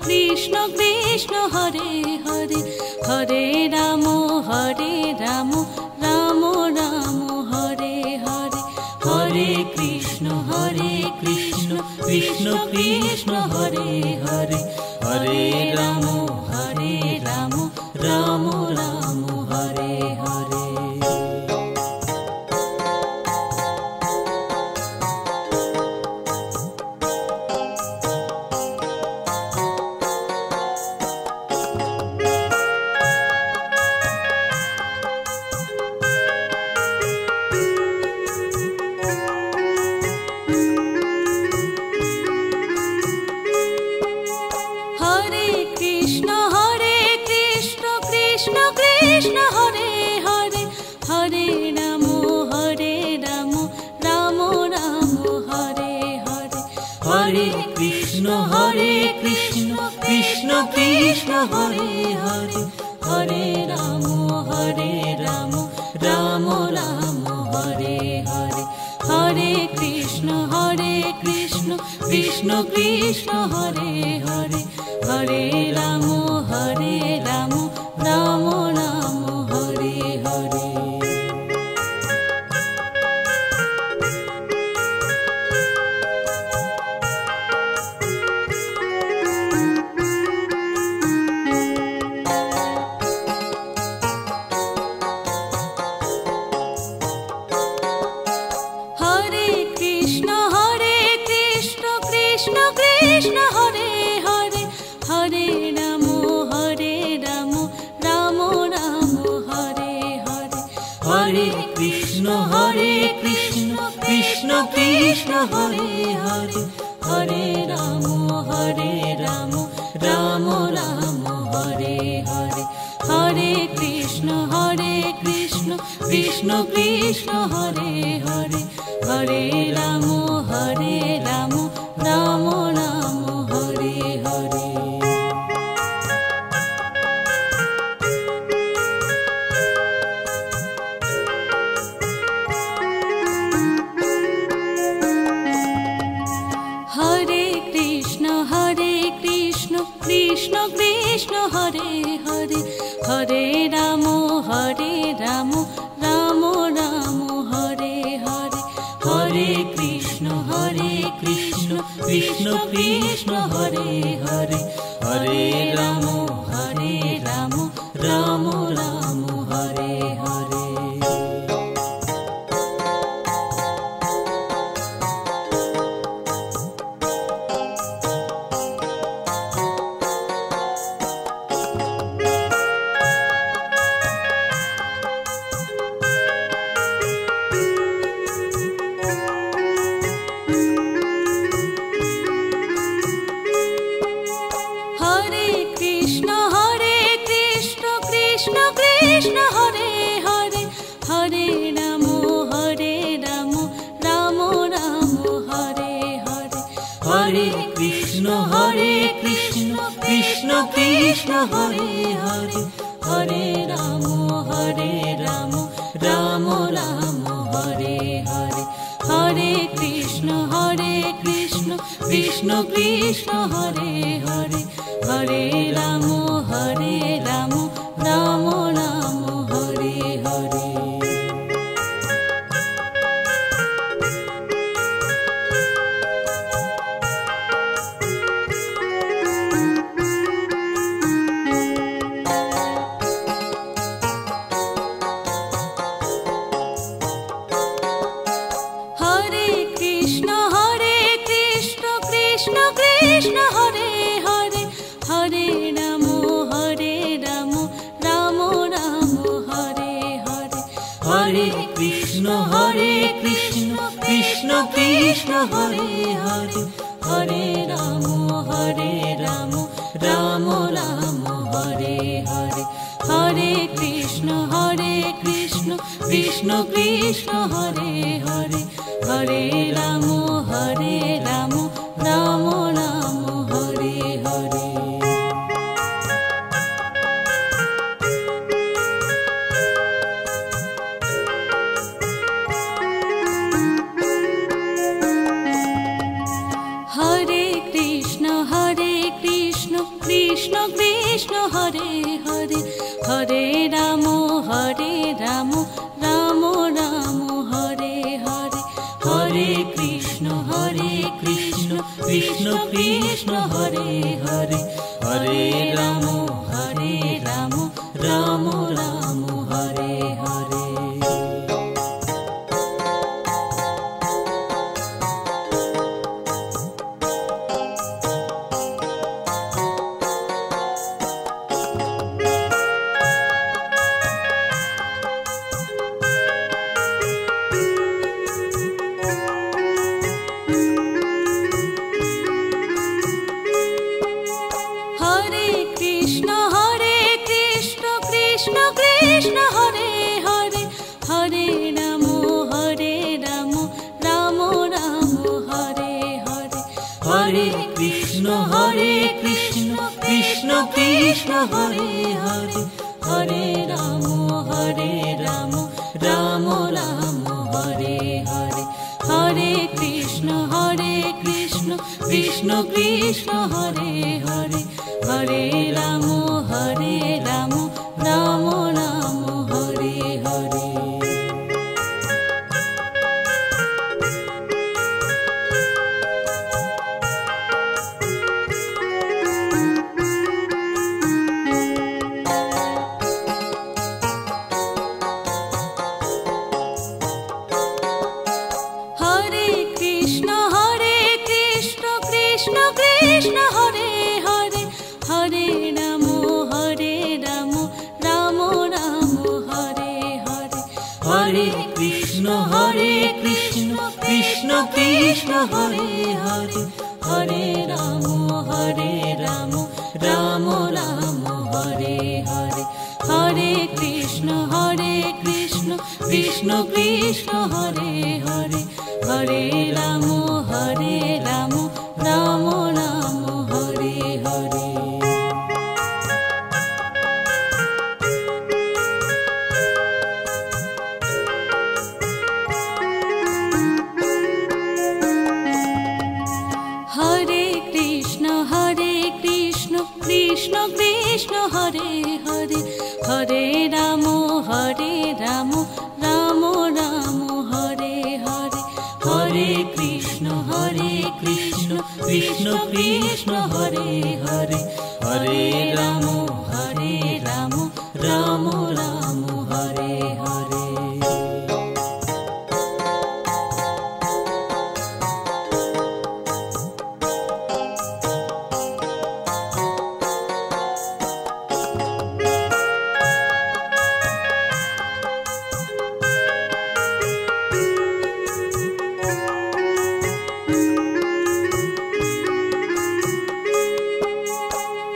Krishna Krishna Hare Hare Hare Ram Ram Ram Hare Hare Hare Krishna Krishna Krishna Hare Hare Hare Ram Ram Ram Hare Hare. Krishna Hare Hare Hare Ram Ram Ram Hare Hare Hare Krishna Krishna Krishna Hare Hare Hare Ram Ram Ram Hare Hare Hare Krishna Krishna Krishna Hare Hare Hare Ram Ram Ram Hare Hare. Hare Krishna Krishna Krishna Hare Hare Hare Ram Ram Ram Hare Hare Hare Krishna Krishna Krishna Hare Hare Hare Ram Ram Ram Hare Hare Hare Krishna Krishna Krishna Hare Hare Hare Ram Ram Ram Hare Hare. Hare Krishna Krishna Krishna Hare Hare Hare Ram Ram Ram Hare Hare Hare Krishna Krishna Krishna Hare Hare Hare Ram Ram Ram Hare Hare. Hare Krishna Krishna Krishna Hare Hare Hare Ram Ram Ram Hare Hare Hare Krishna Krishna Krishna Hare Hare Hare Ram Ram Ram Hare Hare Hare Krishna Krishna Krishna Hare Hare Hare Ram Ram Ram Hare Hare. Hare Krishna Krishna Krishna Hare Hare Hare Ram Ram Ram Hare Hare Hare Krishna Krishna Krishna Hare Hare Hare Ram Ram Ram Hare Hare Hare Krishna Krishna Krishna Hare Hare Hare Ram Ram Ram Hare Hare. Hare Krishna Krishna Krishna Hare Hare Hare Ram Ram Ram Hare Hare Hare Krishna Krishna Krishna Hare Hare Hare Ram Ram Ram Hare Hare. Krishna Hare Hare Hare Ram Ram Ram Hare Hare Hare Krishna Krishna Krishna Hare Hare Hare Ram Ram Ram Hare Hare Hare Krishna Krishna Krishna Hare Hare Hare Ram Ram Ram Ram Hare Hare. Hare Krishna Krishna Krishna Hare Hare Hare Ram Ram Ram Hare Hare Hare Krishna Krishna Krishna Hare Hare Hare Ram Ram Ram Hare Hare Hare Krishna Krishna Krishna Hare Hare Hare Ram Ram Ram Hare Hare. Hare Krishna Krishna Krishna Hare Hare Hare Ram Ram Ram Hare Hare Hare Krishna Krishna Krishna Hare Hare Hare Ram Ram Ram Hare Hare.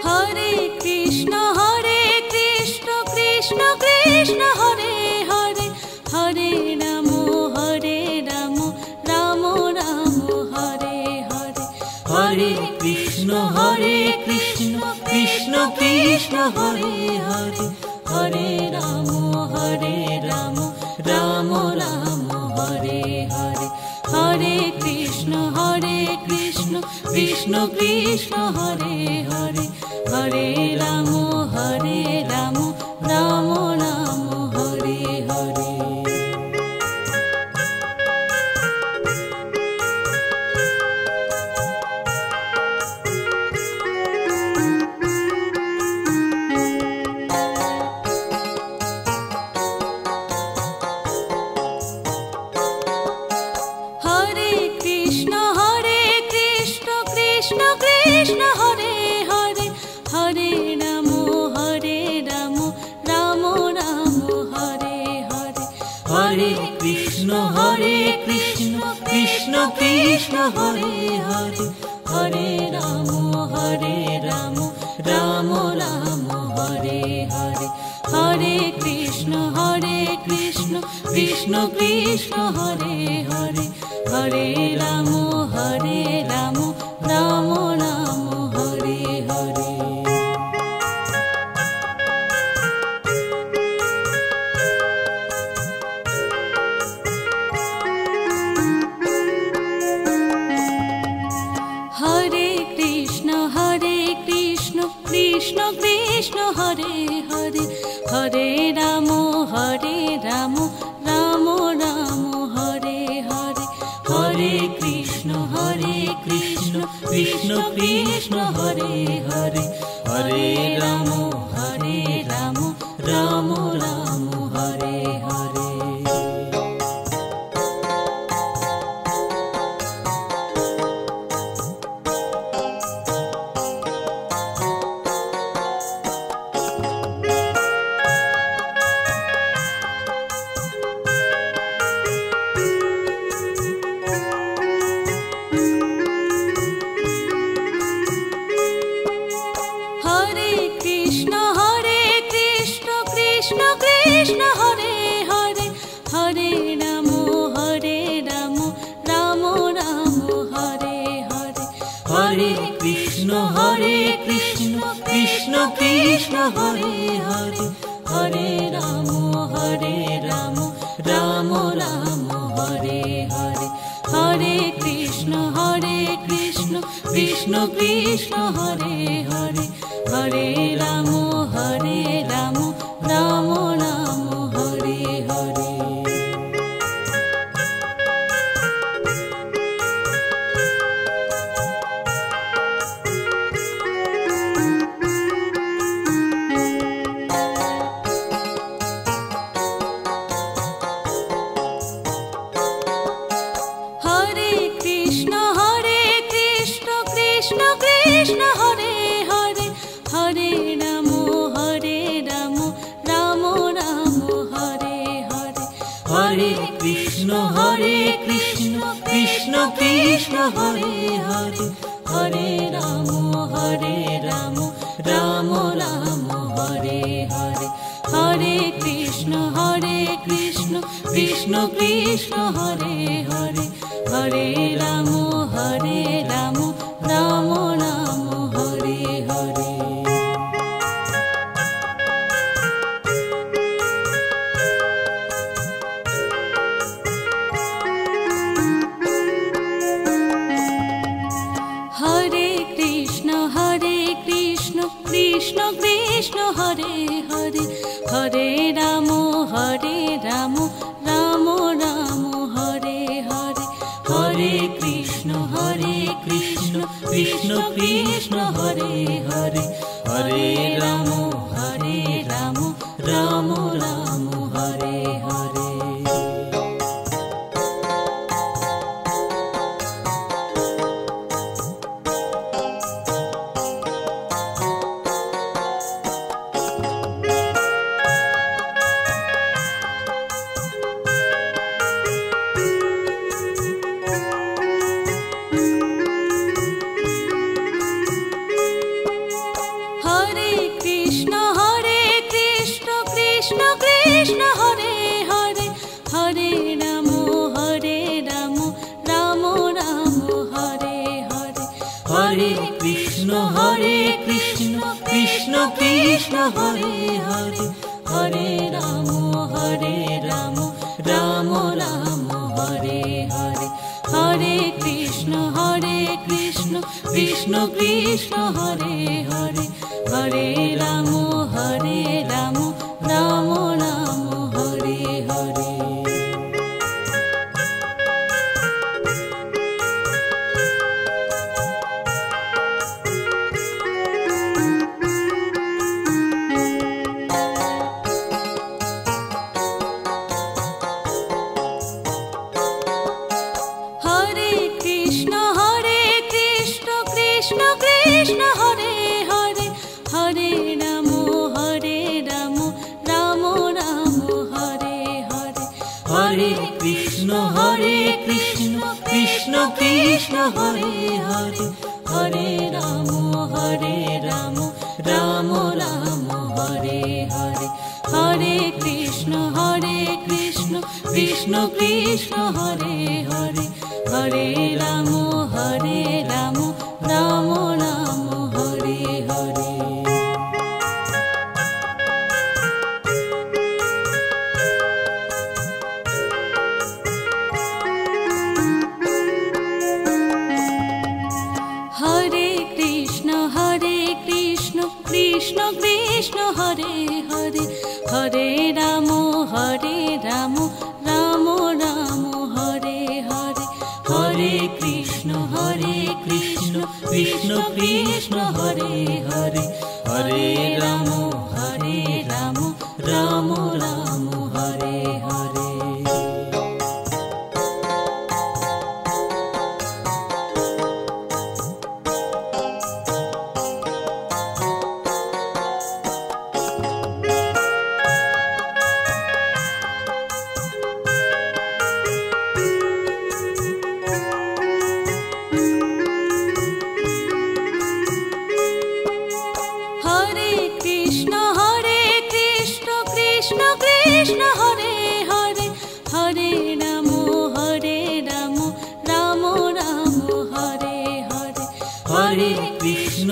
Hare Krishna Krishna Krishna Hare Hare Hare Ram Ram Ram Hare Hare Hare Krishna Krishna Krishna Hare Hare Hare Ram Ram Ram Hare Hare Hare Krishna Krishna Krishna Hare Hare Hare Ram Ram Ram Hare Hare. Hare Krishna Krishna Krishna Hare Hare Hare Ram Ram Ram Hare Hare Hare Krishna Krishna Krishna Hare Hare Hare Ram Ram Ram Hare Hare Hare Krishna Krishna Krishna Hare Hare Hare Ram Ram Ram Hare Hare. Hare Krishna Krishna Hare Hare Hare Ram Ram Ram Hare Hare Hare Krishna Krishna Krishna Hare Hare Hare Ram Ram Ram Hare Hare Krishna Hare Hare Hare Ram Ram Ram Hare Hare Hare Krishna Krishna Krishna Hare Hare Hare Ram Ram Ram Hare Hare Hare Krishna Krishna Krishna Krishna Hare Hare Hare Ram Ram Ram Hare Hare Hare Krishna Krishna Krishna Hare Hare Hare Ram Ram Ram Hare Hare Hare Krishna Krishna Krishna Hare Hare Hare Ram Ram Ram Hare Hare Hare Krishna Krishna Krishna Krishna Hare Hare Hare Ram Ram Ram Hare Hare Hare Krishna Krishna Krishna Hare Hare Hare Ram Ram Ram Hare Hare Hare Krishna Krishna Krishna Hare Hare Hare Ram Ram Ram Hare Hare Hare Krishna Krishna Krishna Hare Hare Hare Ram Ram Ram Hare Hare Hare Krishna Krishna Krishna Hare Hare Hare Ram Ram Ram Hare Hare Hare Krishna Krishna Krishna Hare Hare Hare Ram Ram Ram Hare Hare Hare Krishna Krishna Krishna Hare Hare Hare Ram Ram Ram Hare Hare Hare Krishna Krishna Krishna Hare Hare Hare Ram Ram Ram Hare Hare Hare Krishna Krishna Krishna Hare Hare Hare Ram Ram Ram Hare Hare Hare Krishna Krishna Krishna Krishna Hare Hare Hare Ram Ram Ram Hare Hare Hare Krishna Krishna Krishna Hare Hare Hare Ram Ram Ram Hare Hare. Krishna Hare Hare Hare Ram Ram Ram Hare Hare Hare Krishna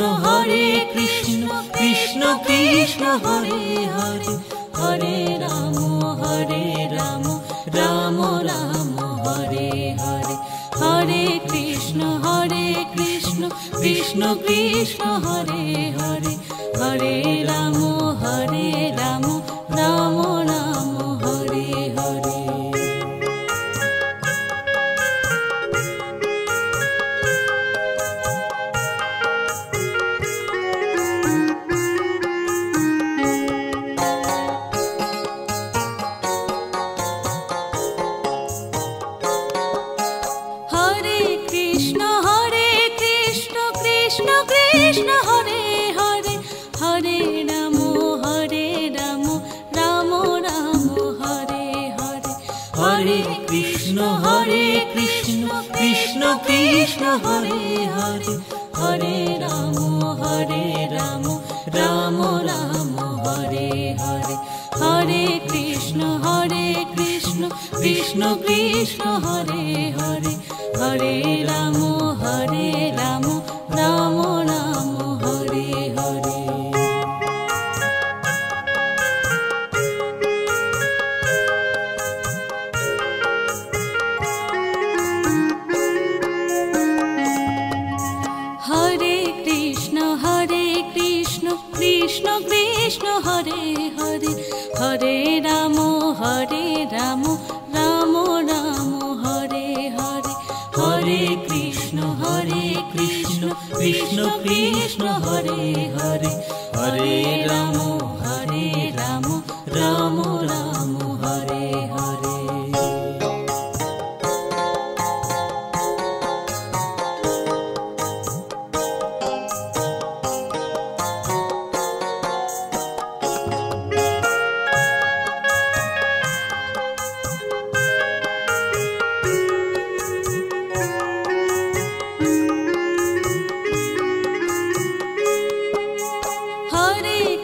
Krishna Krishna Hare Hare Hare Ram Ram Ram Hare Hare Hare Krishna Krishna Krishna Hare Hare Hare Ram Ram Ram Hare Hare. Hare Krishna Krishna Krishna Hare Hare Hare Ram Ram Ram Hare Hare Hare Krishna Krishna Krishna Hare Hare Hare Ram Ram Ram Hare Hare Hare Krishna Krishna Krishna Hare Hare Hare Ram Ram Ram Hare Hare. Hare Krishna Krishna Krishna Hare Hare Hare Ram Ram Ram Hare Hare Hare Krishna Krishna Krishna Hare Hare Hare Ram Ram Ram Hare Hare.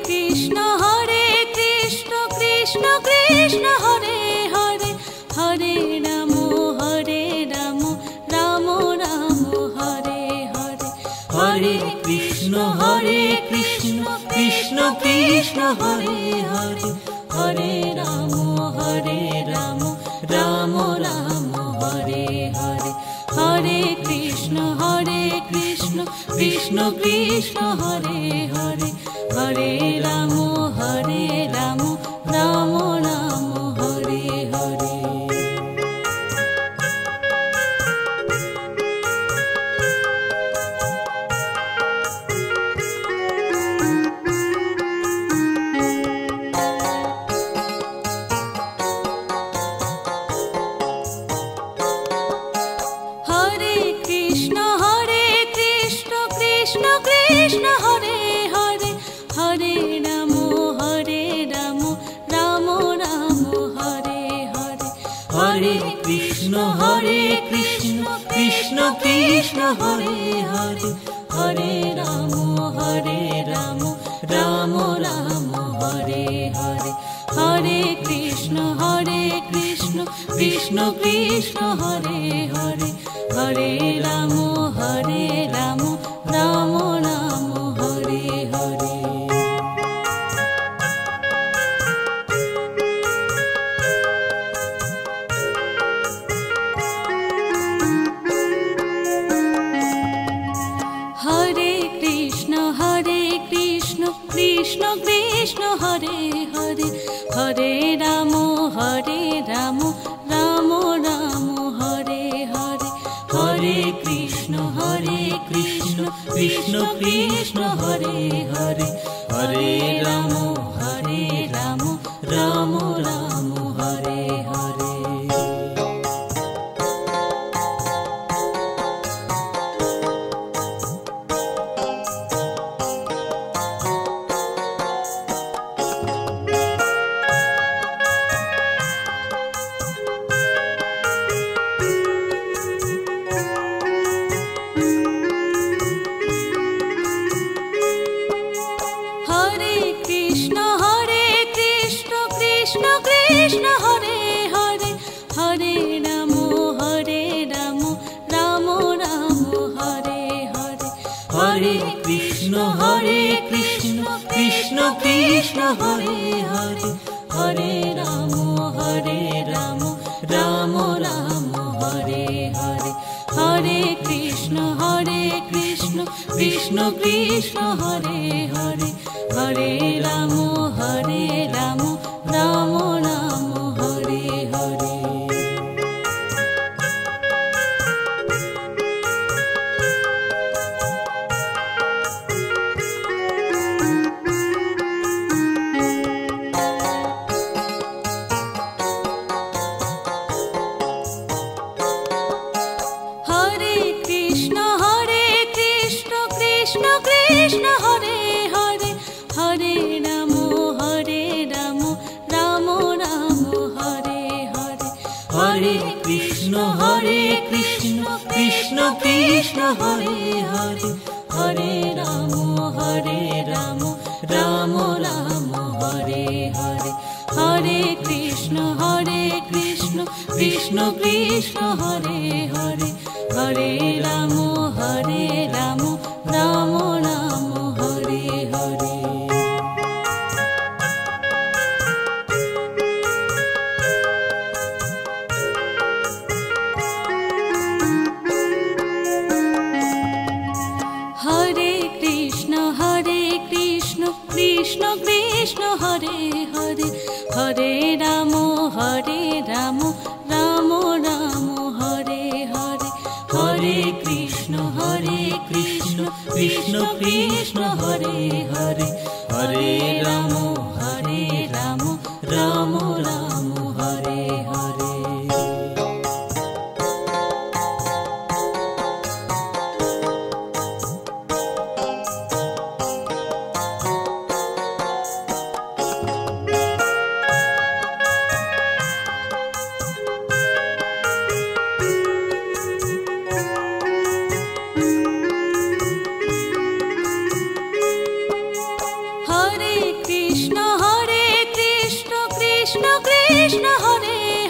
Krishna Hare Hare Hare Ram Ram Ram Hare Hare Hare Krishna Krishna Krishna Hare Hare Hare Ram Ram Ram Hare Hare Hare Krishna Krishna Krishna Hare Hare Hare Ram Ram Ram Hare Hare. Hare Krishna Krishna Krishna Hare Hare Hare Ram Ram Ram Hare Hare Hare Krishna Krishna Krishna Hare Hare Hare Ram Ram Ram Hare Hare Hare Krishna Krishna Krishna Hare Hare Hare Ram Ram Ram Hare Hare. Hare Krishna Krishna Krishna Hare Hare Hare Ram Ram Ram Hare Hare Hare Krishna Krishna Krishna Hare Hare Hare Ram Ram Ram Hare Hare Krishna Hare Hare Hare Ram Ram Ram Hare Hare Hare Krishna Krishna Krishna Hare Hare Hare Ram Ram Ram Hare Hare Hare Krishna Krishna Krishna Hare Hare Hare Ram Ram Ram Hare Hare Hare Krishna Krishna Krishna Hare Hare Hare Ram Ram Ram Hare Hare Hare Krishna Krishna Krishna Hare Hare Hare Ram Ram Ram Hare Hare Hare Krishna Krishna Krishna Hare Hare Hare Ram Ram Ram Hare Hare Hare Krishna Krishna Krishna Hare Hare Hare Ram Ram Ram Hare Hare Hare Krishna Krishna Krishna Hare Hare Hare Ram Ram Ram Hare Hare Krishna Hare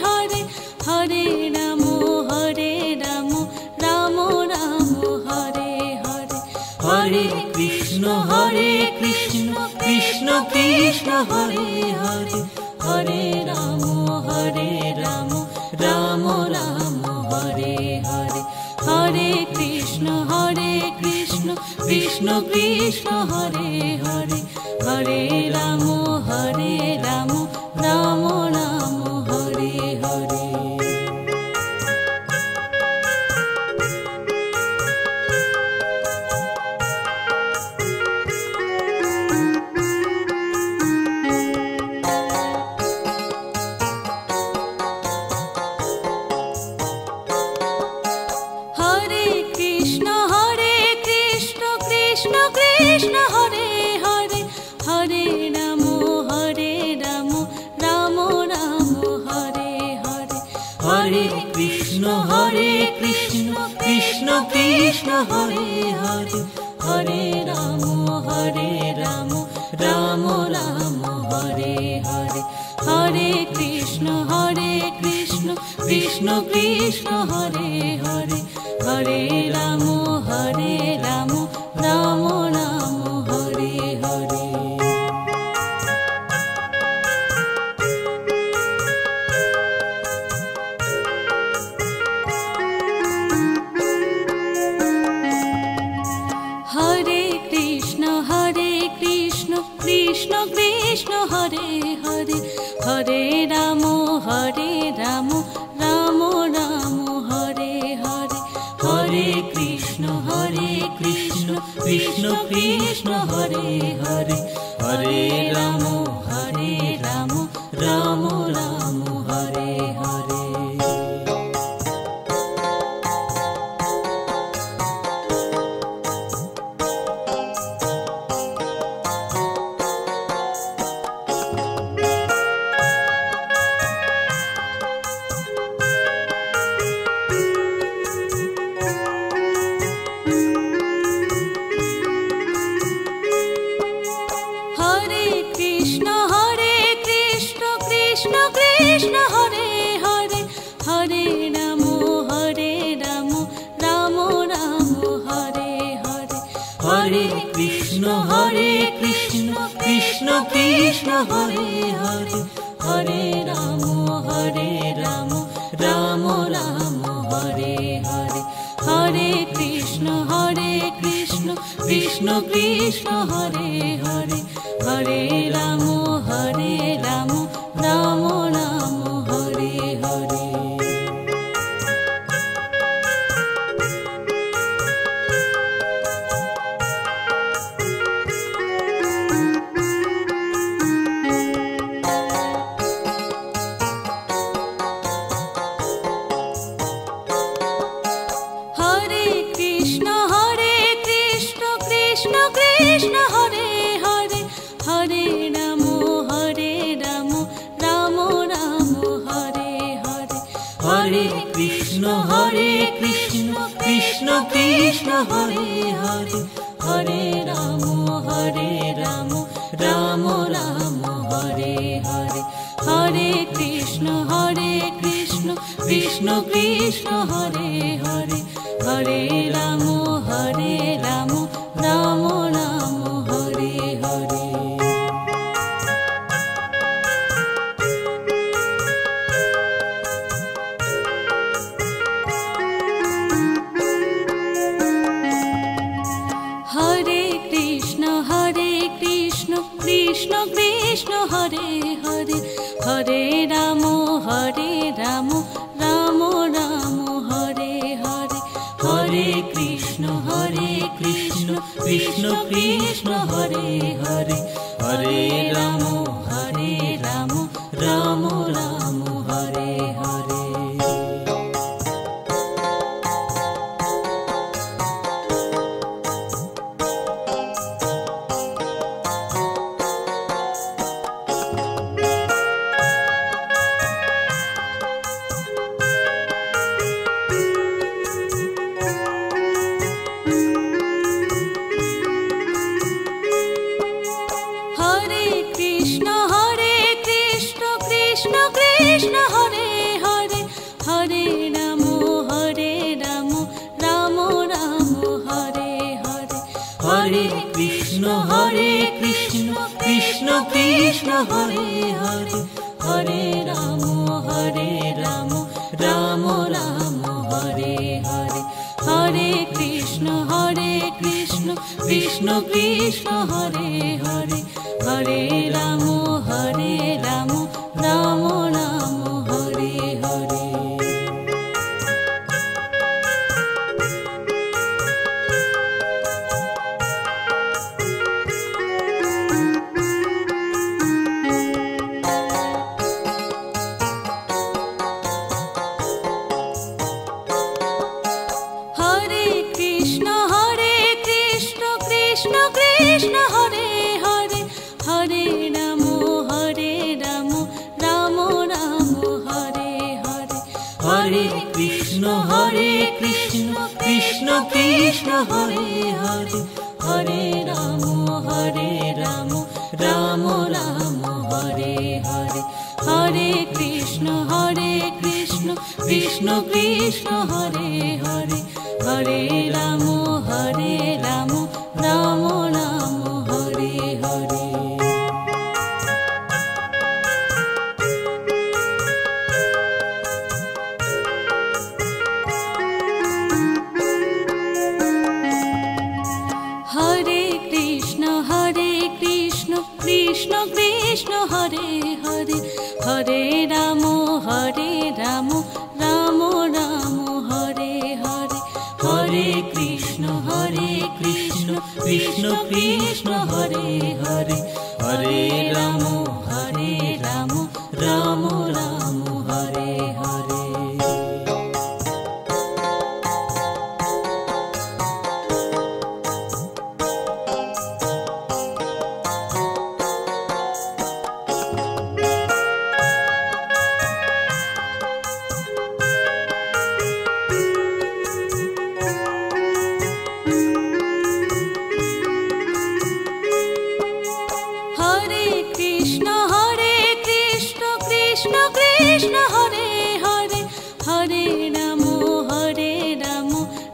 Hare Hare Ram Ram Ram Hare Hare Hare Krishna Krishna Krishna Hare Hare Hare Ram Ram Ram Hare Hare Hare Krishna Krishna Krishna Hare Hare Hare Ram Ram Ram Hare Hare Hare Krishna Krishna Krishna Hare Hare Hare Ram Ram Ram Hare Hare Hare Krishna Krishna Krishna Hare Hare Hare Ram Ram Ram Hare Hare Hare Krishna Krishna Krishna Hare Hare Hare Ram Ram Ram Hare Hare Hare Krishna Krishna Krishna Hare Hare Hare Ram Ram Ram Hare Hare Hare Krishna Krishna Krishna Hare Hare Hare Ram Ram Ram Hare Hare Krishna Hare Hare Hare Ram Ram Ram Hare Hare Hare Krishna Krishna Krishna Hare Hare Hare Ram Ram Ram Hare Hare Hare Krishna Krishna Krishna Krishna Hare Hare Hare Ram Ram Ram Hare Hare Hare Krishna Krishna Krishna Hare Hare Hare Ram Ram Ram Hare Hare Hare Krishna Krishna Krishna Krishna Hare Hare Hare Ram Ram Ram Hare Hare Hare Krishna Krishna Krishna Krishna Hare Hare Hare Ram Ram Ram Hare Hare Hare Krishna Krishna Krishna Hare Hare Hare Ram Ram Ram Hare Hare Hare Krishna Krishna Krishna Hare Hare Hare Ram Ram Ram Hare Hare Hare Krishna Krishna Krishna Hare Hare Hare Ram Ram Ram Hare Hare Hare Krishna Krishna Krishna Hare Hare Hare Ram Ram Ram Hare Hare Hare Krishna Krishna Krishna Hare Hare Hare Ram Ram Ram Hare Hare Hare Krishna Krishna Krishna Hare Hare Hare Ram Ram Ram Hare Hare Hare Krishna Krishna Krishna Hare Hare Hare Ram Ram Ram Hare Hare Hare Krishna Krishna Krishna Hare Hare Hare Ram Ram Ram Hare Hare Hare Krishna Krishna Krishna Krishna Hare Hare Hare Ram Ram Ram Hare Hare Hare Krishna Krishna Krishna Hare Hare Hare Ram Ram Ram Hare Hare. Krishna Hare Hare Hare Ram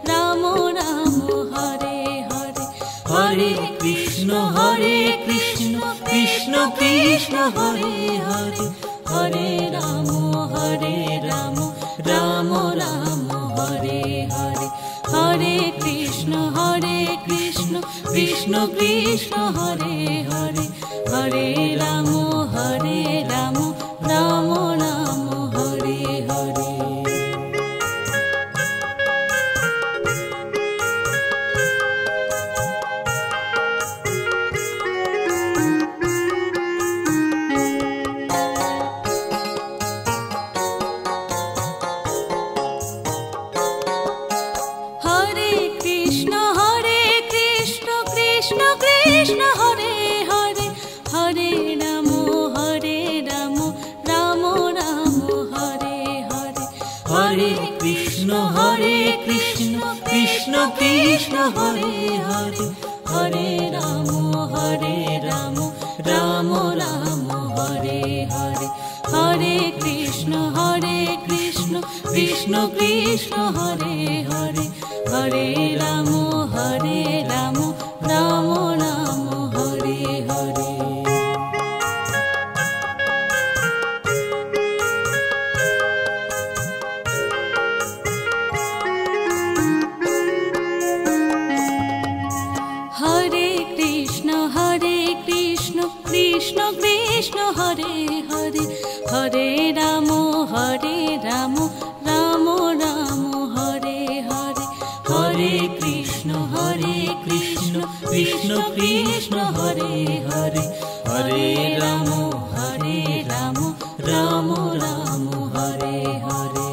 Ram Ram Hare Hare Hare Krishna Krishna Krishna Hare Hare Hare Ram Ram Ram Hare Hare Hare Krishna Krishna Krishna Hare Hare Hare Ram Ram Ram Hare Hare. Hare Krishna Krishna Krishna Hare Hare Hare Ram Ram Ram Hare Hare Hare Krishna Krishna Krishna Hare Hare Hare Ram Ram Ram Hare Hare Hare Krishna Krishna Krishna Hare Hare Hare Ram Ram Ram Hare Hare. Hare Krishna Krishna Krishna Hare Hare Hare Ram Ram Ram Hare Hare Hare Krishna Krishna Krishna Hare Hare Hare Ram Ram Ram Hare Hare.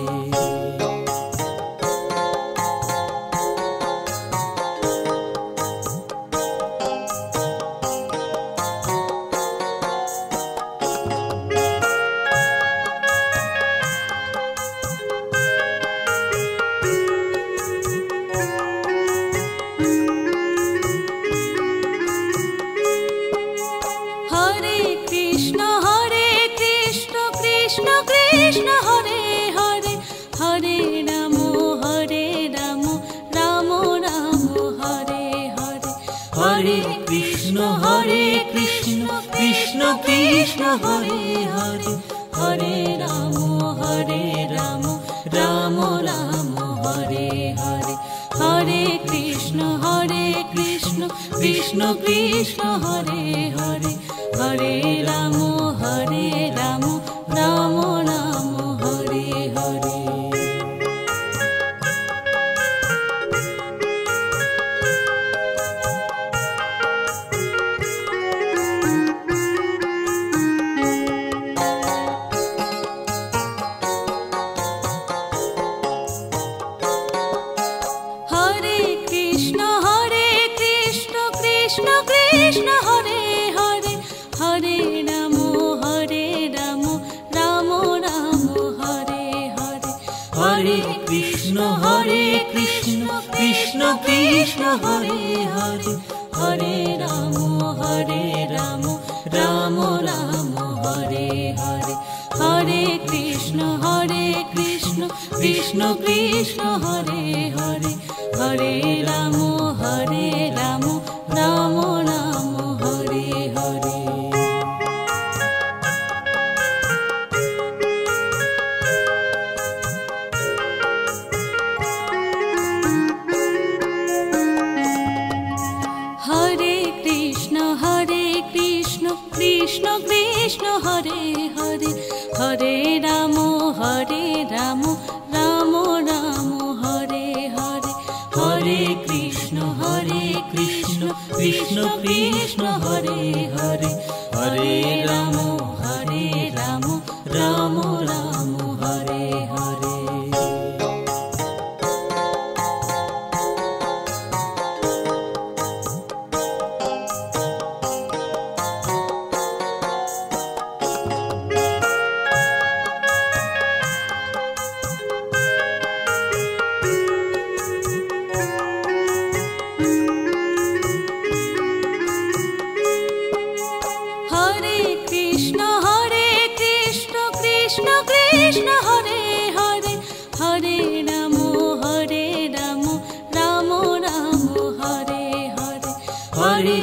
Hare Krishna Krishna Krishna Hare Hare Hare Ram Ram Ram Hare Hare Hare Krishna Krishna Krishna Hare Hare Hare Ram Ram Ram Hare Hare Hare Krishna Krishna Krishna Hare Hare Hare Ram Ram Ram Hare Hare. Hare Krishna Krishna Krishna Hare Hare Hare Ram Ram Ram Hare Hare Hare Krishna Krishna Krishna Hare Hare Hare Ram Ram Ram Hare Hare Hare Krishna Krishna Krishna Hare Hare Hare Ram Ram Ram Hare Hare. Hare Krishna Krishna Krishna Hare Hare Hare Ram Ram Ram Hare Hare Hare Krishna Krishna Krishna Hare Hare Hare Ram Ram Ram Hare Hare. Krishna Hare Hare Hare Ram Ram Ram Hare Hare Hare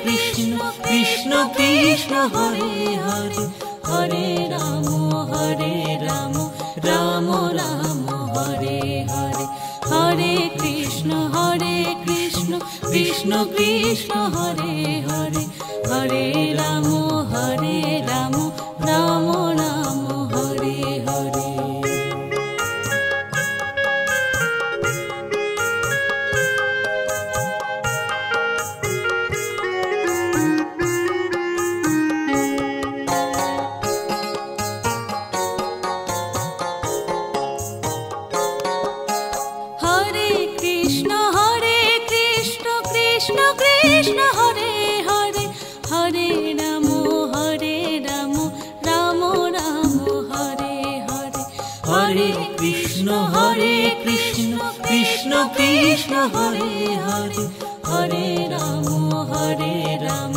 Krishna Krishna Krishna Hare Hare Hare Ram Ram Ram Hare Hare Hare Krishna Krishna Krishna Hare Hare Hare Ram Ram Ram Hare Hare. Hare Krishna Krishna Krishna Hare Hare Hare Ram Ram Ram Hare Hare Hare Krishna Krishna Krishna Hare Hare Hare Ram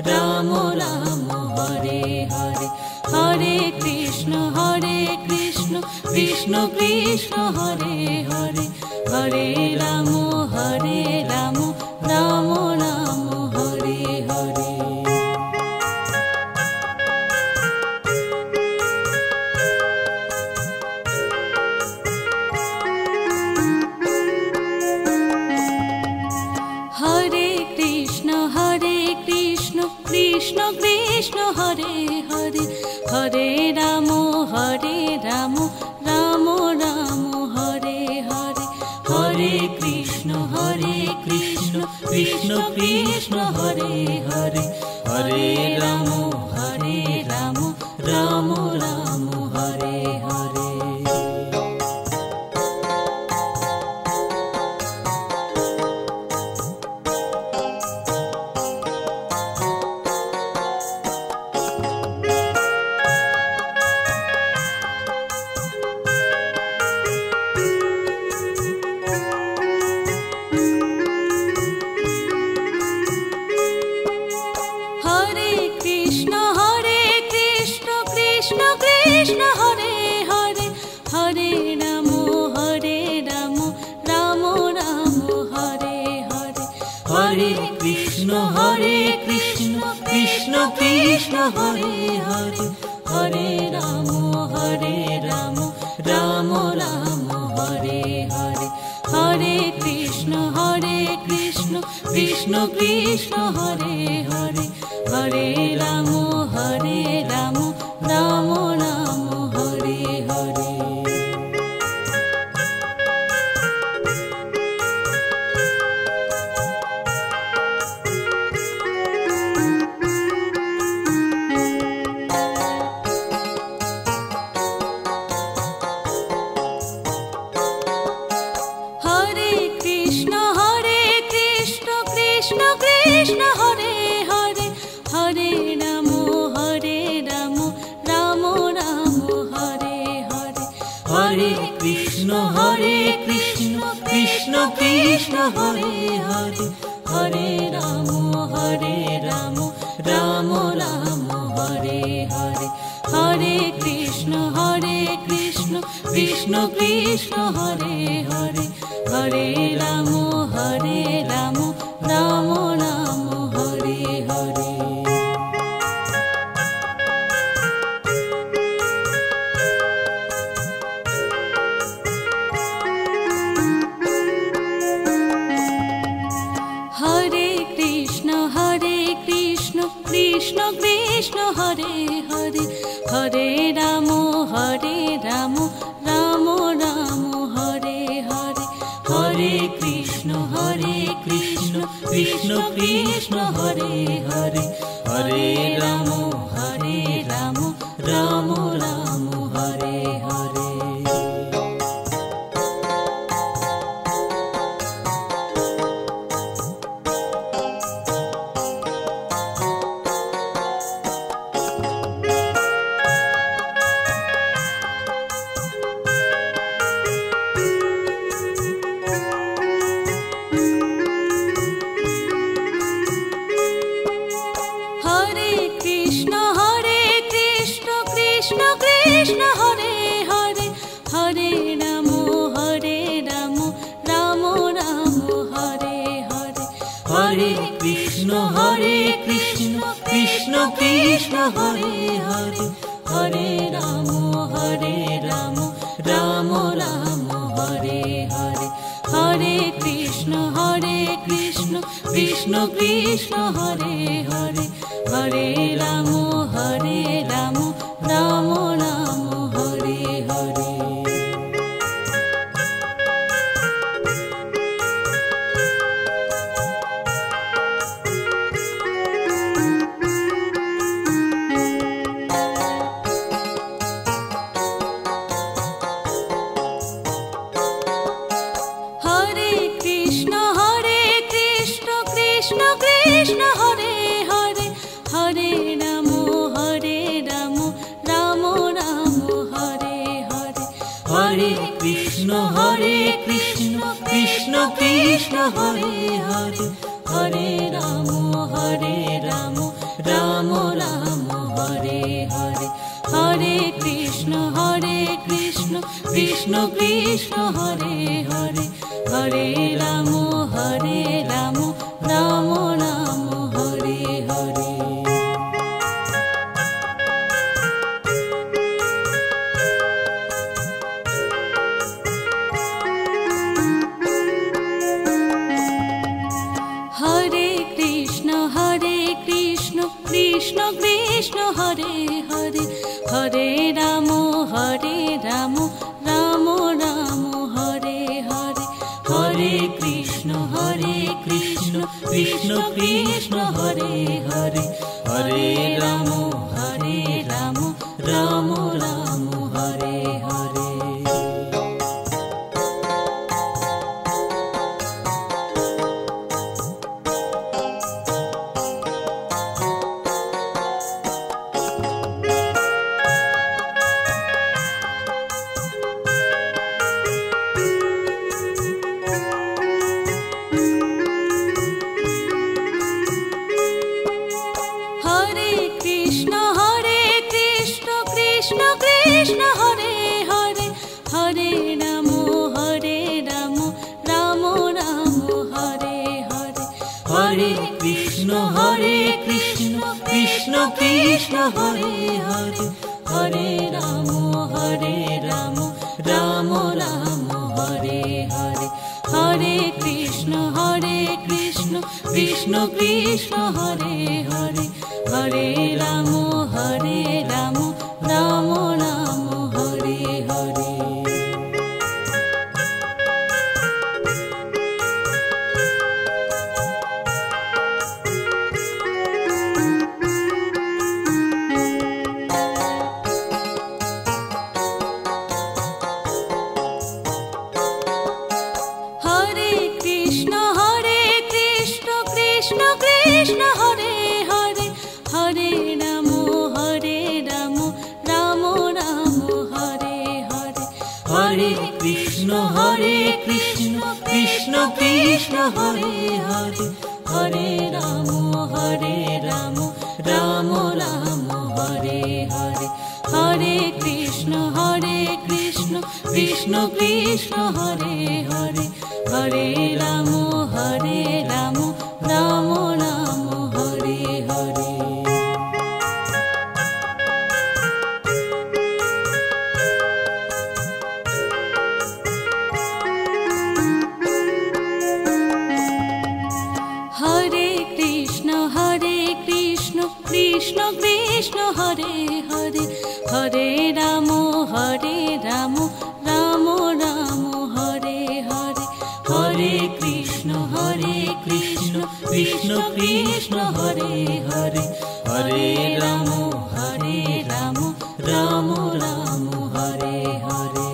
Ram Ram Hare Hare Hare Krishna Krishna Krishna Hare Hare Hare Ram Ram Ram Hare Hare. Hare Krishna Krishna Krishna Hare Hare Hare Ram Ram Ram Hare Hare Hare Krishna Krishna Krishna Hare Hare Hare Ram Ram Ram Hare Hare. Krishna Hare Hare Hare Ram Ram Ram Hare Hare Hare Krishna Krishna Krishna Hare Hare Hare Ram Ram Ram Hare Hare Hare Krishna Krishna Krishna Hare Hare Hare Ram Ram Ram Hare Hare. Hare Krishna Krishna Krishna Hare Hare Hare Ram Ram Ram Hare Hare Hare Krishna Krishna Krishna Hare Hare Hare Ram Ram Ram Hare Hare Hare Krishna Krishna Krishna Hare Hare Hare Ram Ram Ram Hare Hare. Hare Krishna Krishna Krishna Hare Hare Hare Ram Ram Ram Hare Hare Hare Krishna Krishna Krishna Hare Hare Hare Ram Ram Ram Hare Hare. Krishna Hare Hare Hare Ram Ram Ram Hare Hare Hare Krishna Krishna Krishna Hare Hare Hare Ram Ram Ram Hare Hare Hare Krishna Krishna Krishna Hare Hare Hare Ram Ram Ram Hare Hare. Hare Krishna Krishna Krishna Hare Hare Hare Ram Ram Ram Hare Hare Hare Krishna Krishna Krishna Hare Hare Hare Ram Ram Ram Hare Hare Hare Krishna Krishna Krishna Hare Hare Hare Ram Ram Ram Hare Hare. Hare Krishna Krishna Krishna Hare Hare Hare Ram Ram Ram Hare Hare Hare Krishna Krishna Krishna Hare Hare Hare Ram Ram Ram Hare Hare. Krishna Hare Hare Hare Ram Ram Ram Hare Hare Hare Krishna Krishna Krishna Hare Hare Hare Ram Ram Ram Hare Hare Hare Krishna Krishna Krishna Hare Hare Hare Ram Ram Ram Hare Hare. Hare Krishna Krishna Krishna Hare Hare Hare Ram Ram Ram Hare Hare Hare Krishna Krishna Krishna Hare Hare Hare Ram Ram Ram Hare Hare Hare Krishna Krishna Krishna Hare Hare Hare Ram Ram Ram Hare Hare. Hare Krishna Krishna Krishna Hare Hare Hare Ram Ram Ram Hare Hare Hare Krishna Krishna Krishna Hare Hare Hare Ram Ram Ram Hare Hare.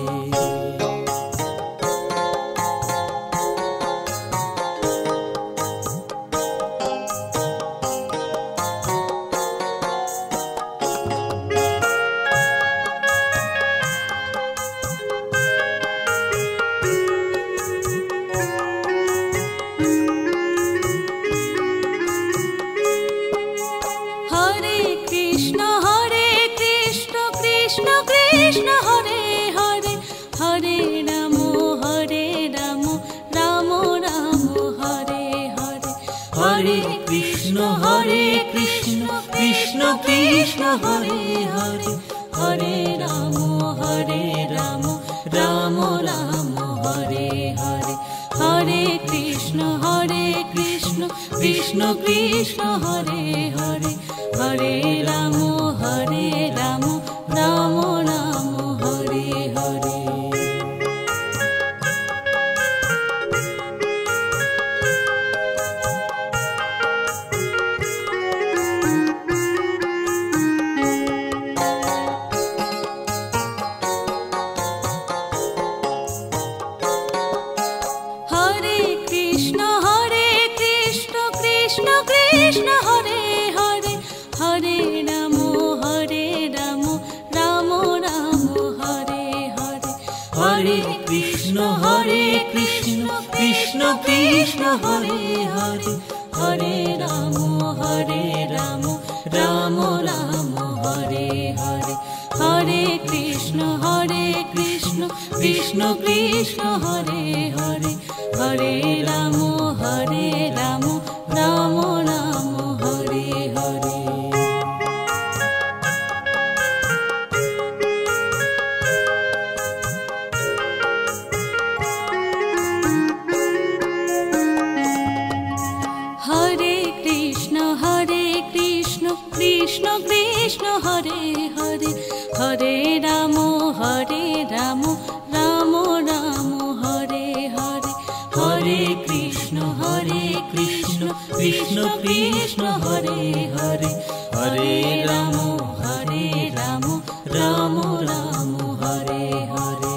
Krishna Hare Hare Hare Ram Ram Ram Hare Hare Hare Krishna Krishna Krishna Hare Hare Hare Ram Ram Ram Hare Hare Hare Krishna Krishna Krishna Hare Hare Hare Ram Ram Ram Hare Hare. Hare Krishna Krishna Krishna Hare Hare Hare Ram Ram Ram Hare Hare Hare Krishna Krishna Krishna Hare Hare Hare Ram Ram Ram Hare Hare Hare Krishna Krishna Krishna Hare Hare Hare Ram Ram Ram Hare Hare. Hare Krishna Krishna Krishna Hare Hare Hare Ram Ram Ram Hare Hare Hare Krishna Krishna Krishna Hare Hare Hare Ram Ram Ram Hare Hare.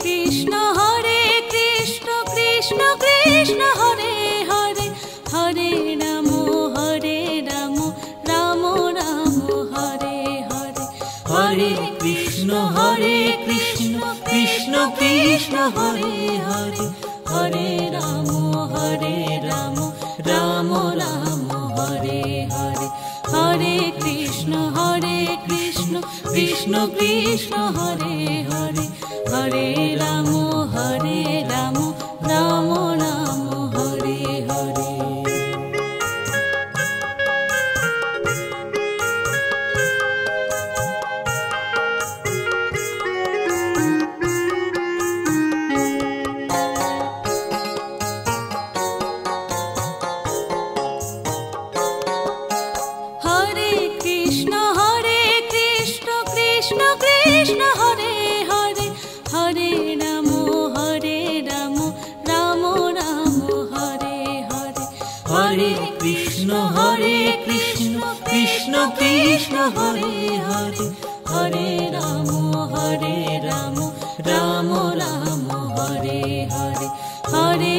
Krishna Hare Hare Hare Ram Ram Ram Hare Hare Hare Krishna Krishna Krishna Hare Hare Hare Ram Ram Ram Hare Hare Hare Krishna Krishna Krishna Hare Hare Hare Ram Ram Ram Hare Hare. Hare Krishna Krishna Krishna Hare Hare Hare Ram Ram Ram Hare Hare Hare Krishna Krishna Krishna Hare Hare Hare Ram Ram Ram Hare Hare Hare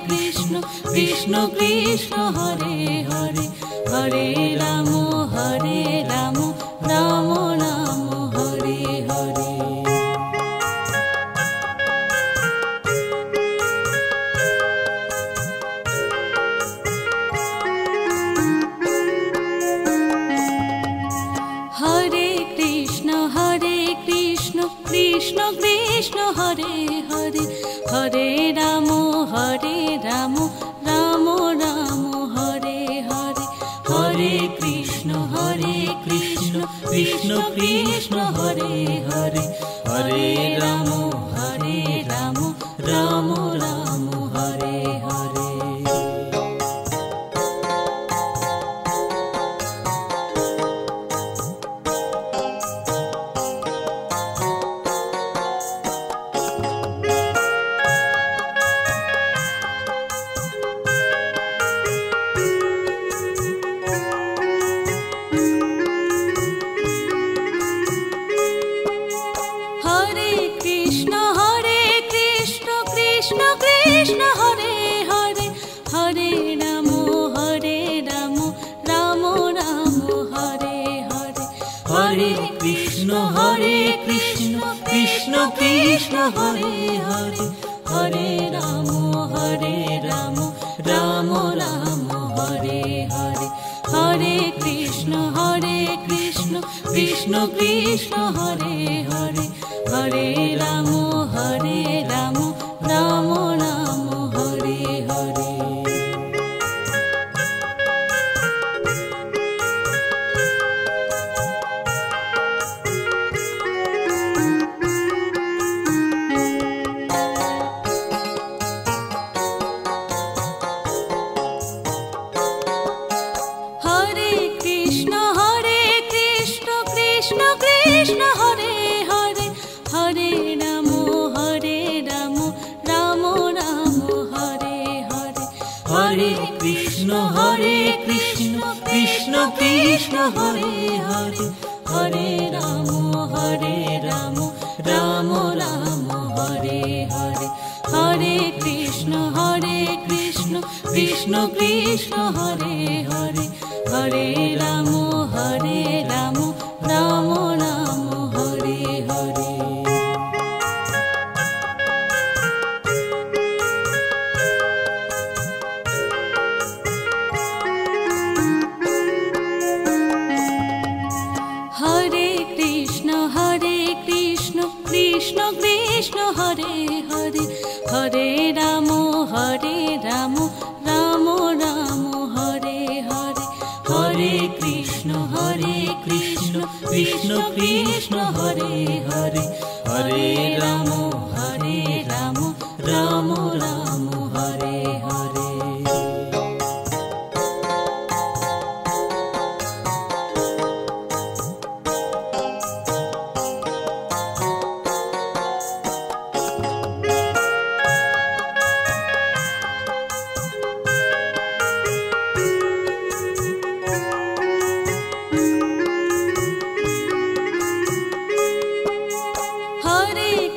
Krishna Krishna Krishna Hare Hare Hare Ram Ram Ram Hare Hare. Hare Krishna Krishna Krishna Hare Hare Hare Ram Ram Ram Hare Hare Hare Krishna Krishna Krishna Hare Hare Hare Ram Ram Ram Hare Hare. Krishna Hare Hare Hare Ram Ram Ram Hare Hare Hare Krishna Krishna Krishna Hare Hare Hare Ram Ram Ram Hare Hare Hare Krishna Krishna Krishna Hare Hare Hare Ram Ram Ram Ram Hare Hare. Hare Krishna Krishna Krishna Hare Hare Hare Ram Ram Ram Hare Hare Hare Krishna Krishna Krishna Hare Hare Hare Ram Ram Ram Hare Hare Hare Krishna Krishna Krishna Hare Hare Hare Ram Ram Ram Hare Hare. Hare Krishna Krishna Krishna Hare Hare Hare Ram Ram Ram Hare Hare Hare Krishna Krishna Krishna Hare Hare Hare Ram Ram Ram Hare Hare.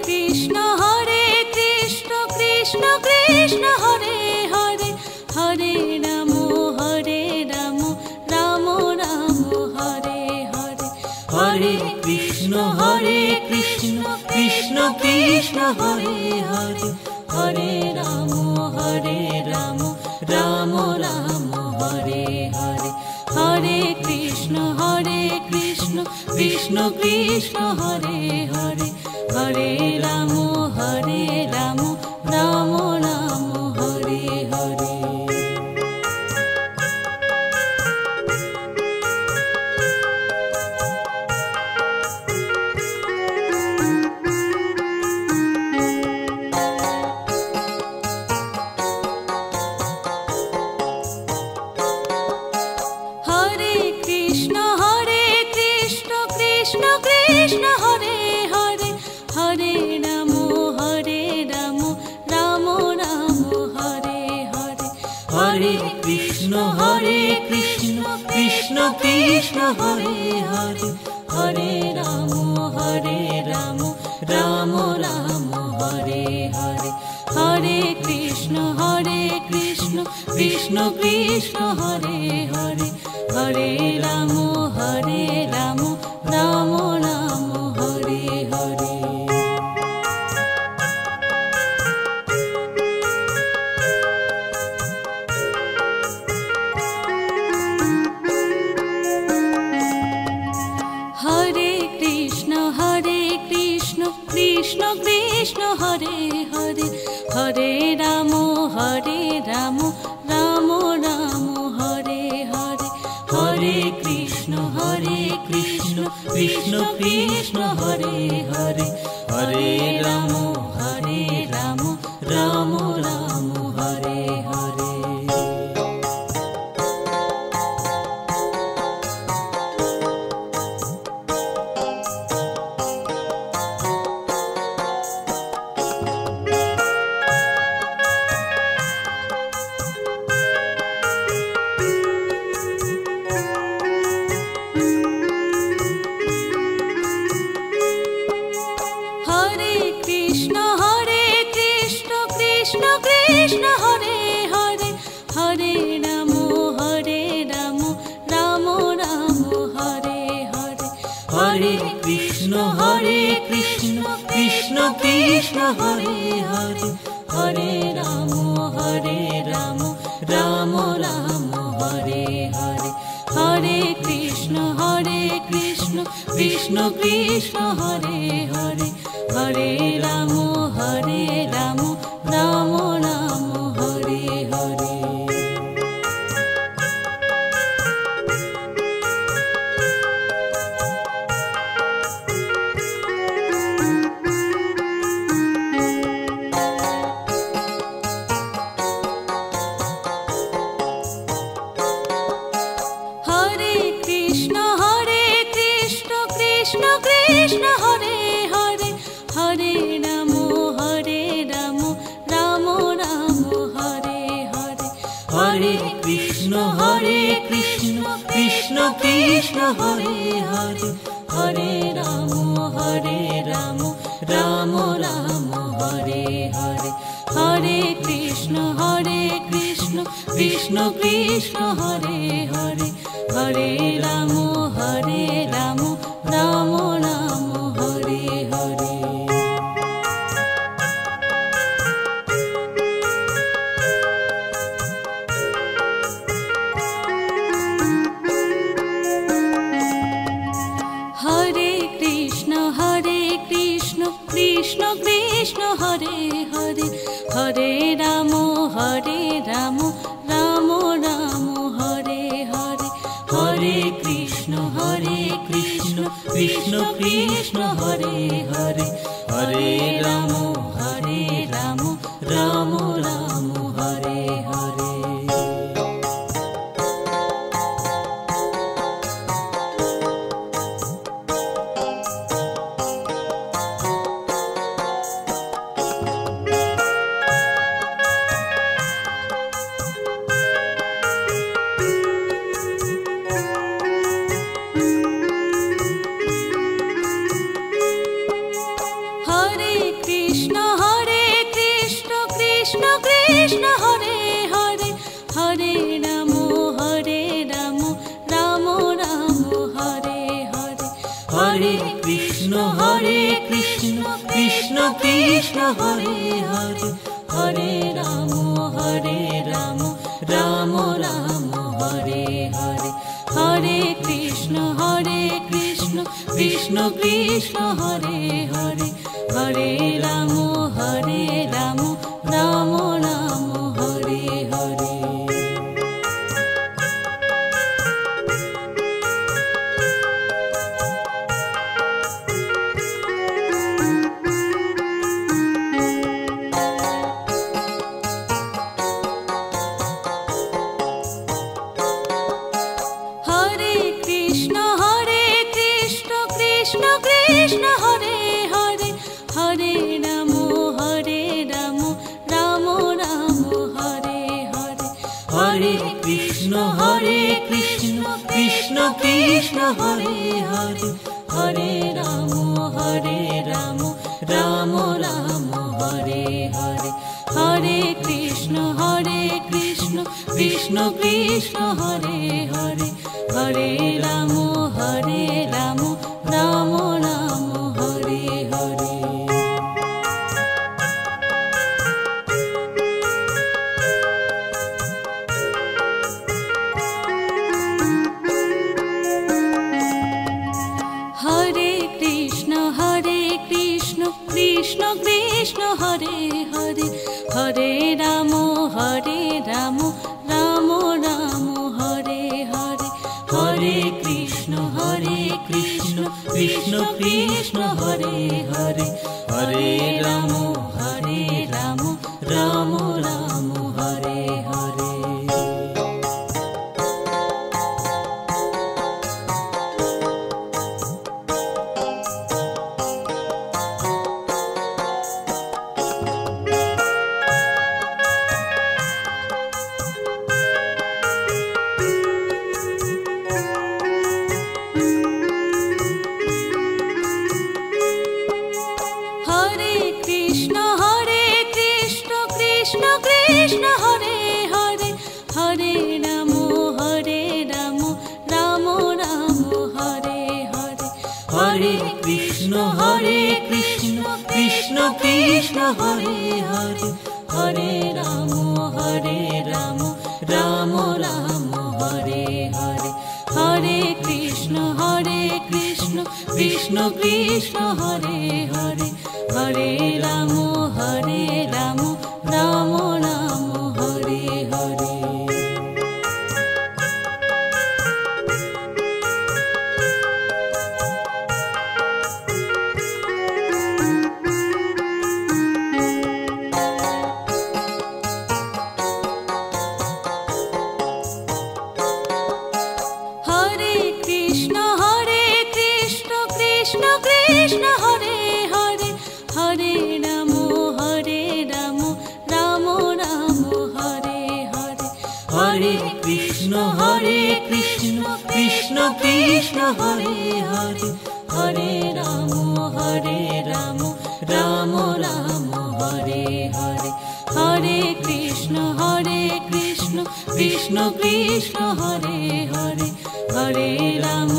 Krishna Hare Hare Hare Ram Ram Ram Hare Hare Hare Krishna Krishna Krishna Hare Hare Hare Ram Ram Ram Hare Hare Hare Krishna Krishna Krishna Hare Hare Hare Ram Ram Ram Ram Hare Hare. Hare Krishna Krishna Krishna Hare Hare Hare Ram Ram Ram Hare Hare Hare Krishna Krishna Krishna Hare Hare Hare Ram Ram Ram Hare Hare Hare Krishna Krishna Krishna Hare Hare Hare Ram Ram Ram Hare Hare. Hare Krishna Krishna Krishna Krishna Hare Hare Hare Ram Ram Ram Hare Hare Hare Krishna Krishna Krishna Hare Hare Hare Ram Ram Ram Hare Hare. Krishna Hare Hare Hare Ram Ram Ram Hare Hare Hare Krishna Krishna Krishna Hare Hare Hare Ram Ram Ram Hare Hare Hare Krishna Krishna Krishna Hare Hare Hare Ram Ram Ram Hare Hare. Hare Krishna Krishna Krishna Hare Hare Hare Ram Ram Ram Hare Hare Hare Krishna Krishna Krishna Hare Hare Hare Ram Ram Ram Hare Hare Hare Krishna Krishna Krishna Hare Hare Hare Ram Ram Ram Hare Hare. Hare Krishna Krishna Krishna Hare Hare Hare Ram Ram Ram Hare Hare Hare Krishna Krishna Krishna Hare Hare Hare Ram Ram Ram Hare Hare. Krishna Hare Hare Hare Ram Ram Ram Hare Hare Hare Krishna Krishna Krishna Hare Hare Hare Ram Ram Ram Hare Hare Hare Krishna Krishna Krishna Hare Hare Hare Ram Ram Ram Hare Hare. Hare Krishna Krishna Krishna Hare Hare Hare Ram Ram Ram Hare Hare Hare Krishna Krishna Krishna Hare Hare Hare Ram Ram Ram Hare Hare Hare Krishna Krishna Krishna Hare Hare Hare Ram Ram Ram Hare Hare. Hare Krishna Krishna Krishna Hare Hare Hare Ram Ram Ram Hare Hare Hare Krishna Krishna Krishna Hare Hare Hare Ram Ram Ram Hare Hare Krishna Hare Hare Hare Ram Ram Ram Hare Hare Hare Krishna Krishna Krishna Hare Hare Hare Ram Ram Ram Hare Hare Hare Krishna Krishna Krishna Hare Hare Hare Ram Ram Ram Hare Hare Hare Krishna Krishna Krishna Hare Hare Hare Ram Ram Ram Hare Hare Hare Krishna Krishna Krishna Hare Hare Hare Ram Ram Ram Hare Hare Hare Krishna Krishna Krishna Hare Hare Hare Ram